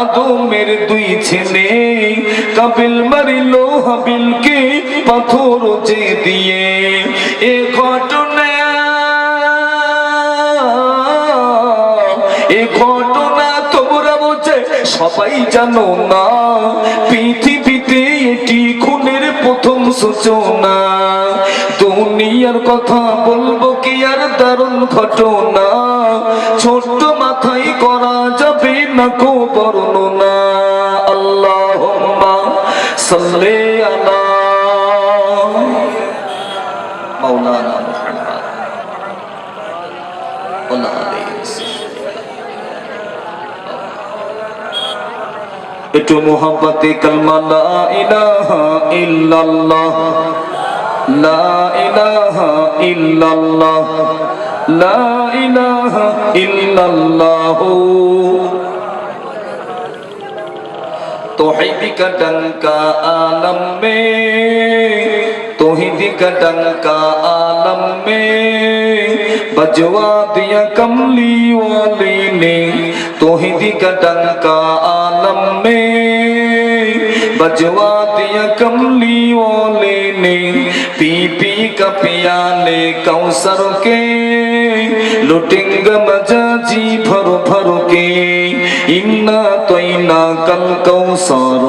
আদমের দুই ছেলে কাবিল মারিল হাবিলকে পাথর যে দিয়ে। এ ঘটনা তোমরা বোঝে সবাই জানো না, পৃথিবীতে এটি খুনের প্রথম সূচনা। দুনিয়ার কথা বলবো কি আর দারুণ ঘটনা, ছোট্ট মাথায় করা যাবে না কো বর্ণনা। আল্লাহুম্মা সাল্লি আলা মাওলানা মুহাম্মদ ওয়া আলিহি। একটু মোহাব্বতে কালমা লা ইলাহা ইল্লাল্লাহ, লা ইলাহা ইল্লাল্লাহ, লা ইলাহা ইল্লাল্লাহ। तौहीद का डंका आलम में, तौहीद का डंका आलम में बजवा दिया कमली वाले ने। तौहीद का डंका आलम में बजवा दिया कमली वाले ने। पी पी का पियाले कौसर के लुटेंगे मजा जी भर भर के। इन्ना तोइना कल कौसर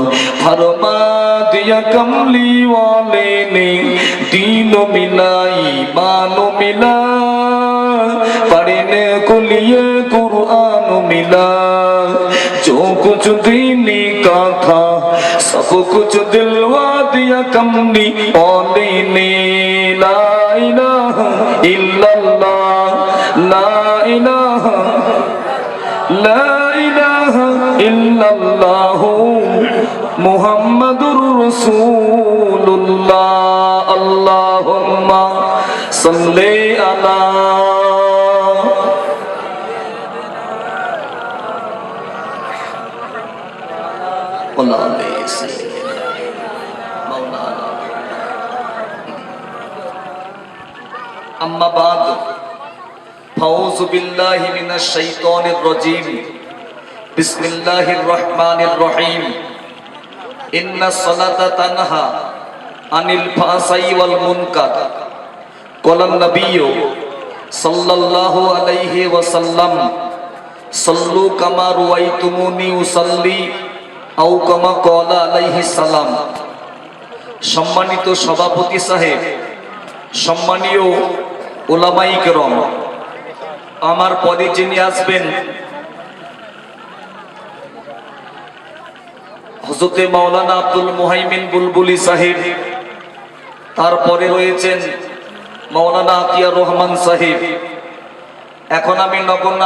फरमा दिया कमली वाले ने। दीनो मिला ईमानो मिला, पढ़ने को लिए कुरान मिला। जो कुछ दीनी का था सब कुछ दिलवा दिया कमली वाले ने। ला इलाहा इल्लल्लाह, ला इलाहा, ला इलाहा इल्लल्लाह मुहम्मदुर रसूलुल्लाह। अल्लाहुम्मा सल्ली अला अम्मा बाद फाऊज़ु बिल्लाहि मिनश शैतानिर रजीम। बिस्मिल्लाहिर रहमानिर रहीम। इन्नस सलाता तन्हा अनिल फाहशाई वल मुनकर। क़ालन नबिय्यु सल्लल्लाहु अलैहि वसल्लम सल्लू कमा रुआइतुमुनी उसल्ली আও কামা ক্বালা আলাইহিস সালাম। সম্মানিত সভাপতি সাহেব, সম্মানীয় উলামায়ে কেরাম, আমার পদে যিনি আসবেন হযরতে মাওলানা আব্দুল মুহাইমিন বুলবুলি সাহেব, তারপরে রয়েছেন মাওলানা আতিয়ার রহমান সাহেব। এখন আমি নগণ্য